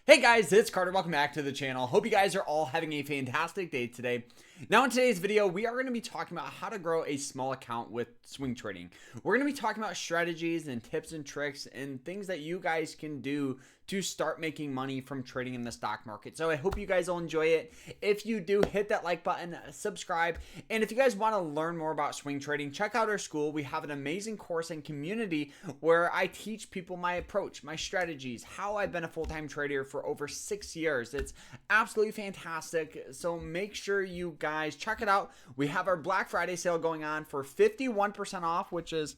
Hey guys, it's Carter. Welcome back to the channel. Hope you guys are all having a fantastic day today. Now in today's video, we are going to be talking about how to grow a small account with swing trading. We're going to be talking about strategies and tips and tricks and things that you guys can do to start making money from trading in the stock market. So I hope you guys will enjoy it. If you do, hit that like button, subscribe, and if you guys want to learn more about swing trading, check out our school. We have an amazing course and community where I teach people my approach, my strategies, how I've been a full-time trader for over 6 years. It's absolutely fantastic. So make sure you guys check it out. We have our Black Friday sale going on for 51% off, which is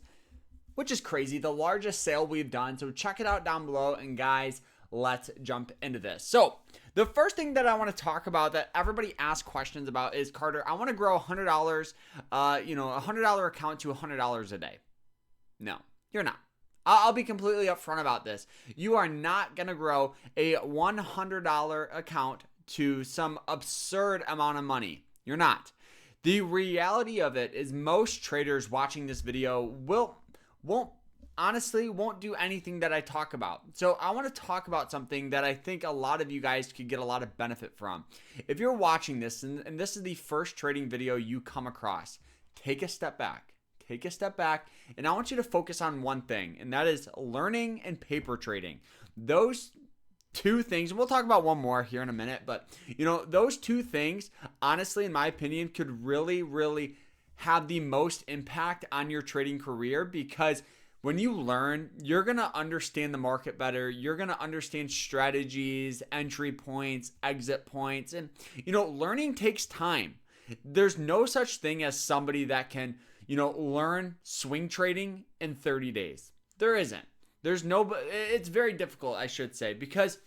crazy, the largest sale we've done. So check it out down below, and guys, let's jump into this. So the first thing that I want to talk about that everybody asks questions about is, Carter, I want to grow $100, a $100 account to $100 a day. No, you're not. I'll be completely upfront about this. You are not going to grow a $100 account to some absurd amount of money. You're not. The reality of it is most traders watching this video won't do anything that I talk about. So I want to talk about something that I think a lot of you guys could get a lot of benefit from. If you're watching this and this is the first trading video you come across, take a step back. Take a step back, and I want you to focus on one thing, and that is learning and paper trading. Those two things, and we'll talk about one more here in a minute, but those two things, honestly, in my opinion, could really have the most impact on your trading career, because when you learn, you're going to understand the market better. You're going to understand strategies, entry points, exit points, and learning takes time. There's no such thing as somebody that can learn swing trading in 30 days. There isn't. It's very difficult, I should say, because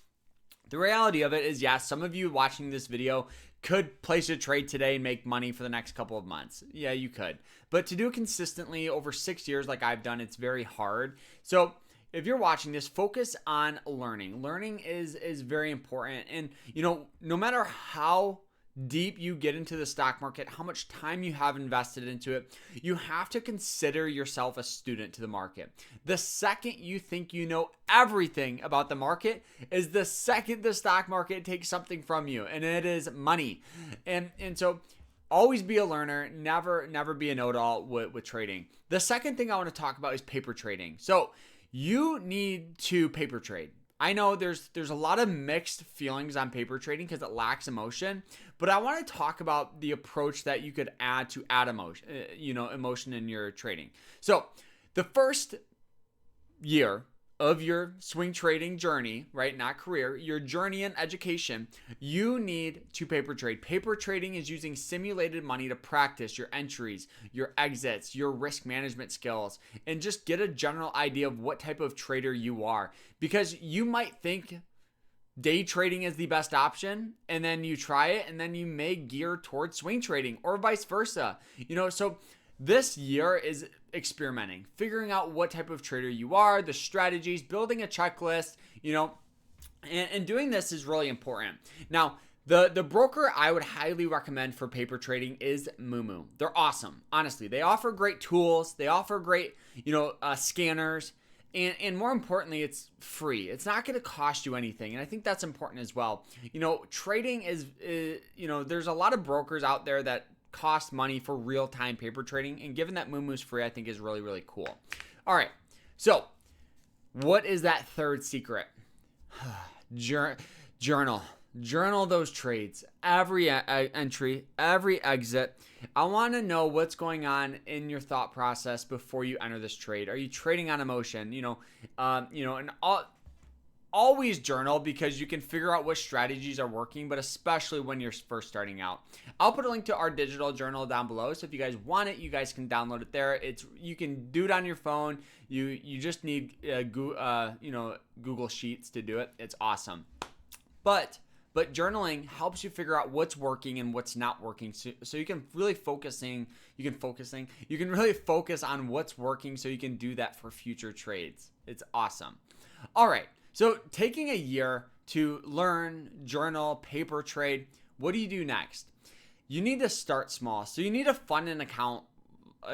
the reality of it is, yes, some of you watching this video could place a trade today and make money for the next couple of months. Yeah, you could. But to do it consistently over 6 years like I've done, it's very hard. So if you're watching this, focus on learning. Learning is very important. And, no matter how deep you get into the stock market, how much time you have invested into it, you have to consider yourself a student to the market. The second you think you know everything about the market is the second the stock market takes something from you, and it is money. And so always be a learner, never be a know-it-all with trading. The second thing I want to talk about is paper trading. So you need to paper trade. I know there's a lot of mixed feelings on paper trading because it lacks emotion, but I want to talk about the approach that you could add to add emotion, emotion in your trading. So the first year of your swing trading journey, right? Not career, your journey in education, you need to paper trade. Paper trading is using simulated money to practice your entries, your exits, your risk management skills, and just get a general idea of what type of trader you are. Because you might think day trading is the best option, and then you try it, and then you may gear towards swing trading, or vice versa. So this year is experimenting, figuring out what type of trader you are, the strategies, building a checklist, and doing this is really important. Now, the broker I would highly recommend for paper trading is MOOMOO. They're awesome. Honestly, they offer great tools. They offer great, scanners. And more importantly, it's free. It's not going to cost you anything. And I think that's important as well. Trading is there's a lot of brokers out there that cost money for real-time paper trading, and given that MOOMOO's free, I think is really cool. All right, so what is that third secret? Journal those trades, every entry, every exit. I want to know what's going on in your thought process before you enter this trade. Are you trading on emotion? Always journal, because you can figure out what strategies are working, but especially when you're first starting out. I'll put a link to our digital journal down below, so if you guys want it, you guys can download it there. You can do it on your phone. You just need Google Sheets to do it. It's awesome. But journaling helps you figure out what's working and what's not working, so you can really focus on what's working, so you can do that for future trades. It's awesome. All right. So taking a year to learn, journal, paper trade, what do you do next? You need to start small. So you need to fund an account.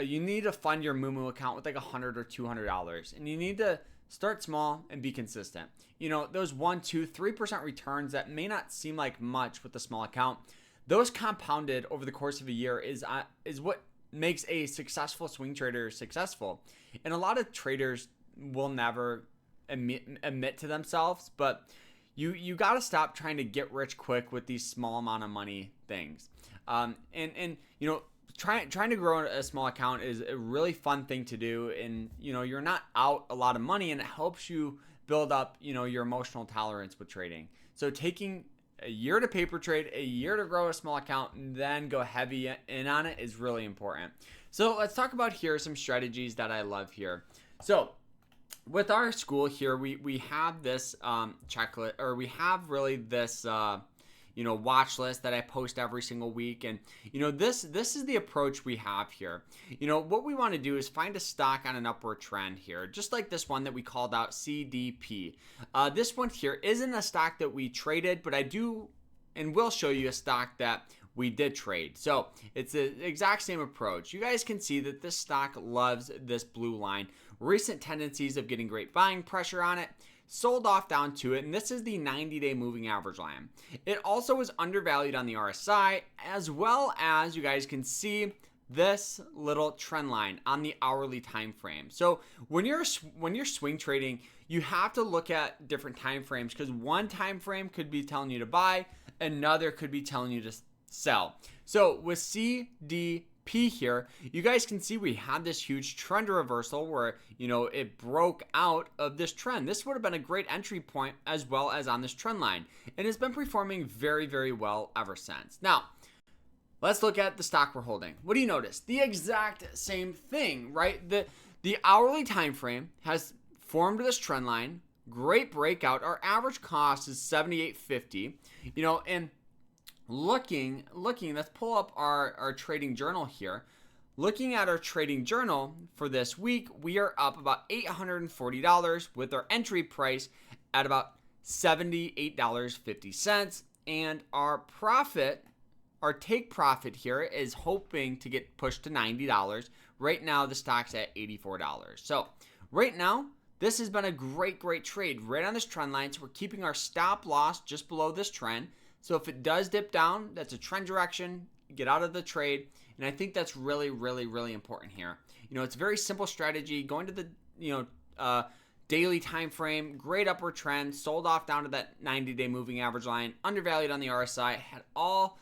You need to fund your MOOMOO account with like $100 or $200, and you need to start small and be consistent. You know, those 1, 2, 3% returns that may not seem like much with a small account, those compounded over the course of a year is what makes a successful swing trader successful. And a lot of traders will never admit to themselves, but you got to stop trying to get rich quick with these small amount of money things. And you know, trying to grow a small account is a really fun thing to do, and you know, you're not out a lot of money, and it helps you build up, you know, your emotional tolerance with trading. So taking a year to paper trade, a year to grow a small account, and then go heavy in on it is really important. So let's talk about here some strategies that I love here. So with our school here, we have this checklist, or we have really this you know, watch list that I post every single week. And you know, this is the approach we have here. You know, what we want to do is find a stock on an upward trend here, just like this one that we called out, CDP. This one here isn't a stock that we traded, but I do and will show you a stock that we did trade. So it's the exact same approach. You guys can see that this stock loves this blue line. Recent tendencies of getting great buying pressure on it, sold off down to it, and this is the 90-day moving average line. It also was undervalued on the RSI, as well as you guys can see this little trend line on the hourly time frame. So when you're swing trading, you have to look at different time frames, because one time frame could be telling you to buy, another could be telling you to sell. So with CDP here, you guys can see we had this huge trend reversal where, you know, it broke out of this trend. This would have been a great entry point as well as on this trend line, and it's been performing very, very well ever since. Now, let's look at the stock we're holding. What do you notice? The exact same thing, right? The hourly time frame has formed this trend line. Great breakout. Our average cost is $78.50. You know, and looking, let's pull up our trading journal here. Looking at our trading journal for this week, we are up about $840 with our entry price at about $78.50. And our profit, our take profit here is hoping to get pushed to $90. Right now, the stock's at $84. So right now, this has been a great trade right on this trend line. So we're keeping our stop loss just below this trend. So if it does dip down, that's a trend direction, get out of the trade. And I think that's really important here. You know, it's a very simple strategy. Going to the, you know, daily time frame, great upward trend, sold off down to that 90-day moving average line, undervalued on the RSI, had all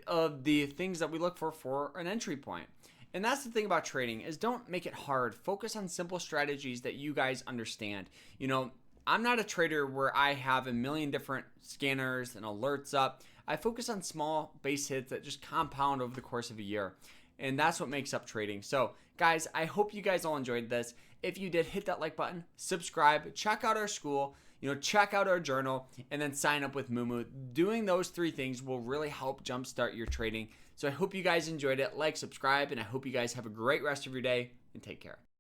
of the things that we look for an entry point. And that's the thing about trading, is don't make it hard. Focus on simple strategies that you guys understand. You know, I'm not a trader where I have a million different scanners and alerts up. I focus on small base hits that just compound over the course of a year. And that's what makes up trading. So guys, I hope you guys all enjoyed this. If you did, hit that like button, subscribe, check out our school, you know, check out our journal, and then sign up with MOOMOO. Doing those three things will really help jumpstart your trading. So I hope you guys enjoyed it. Like, subscribe, and I hope you guys have a great rest of your day, and take care.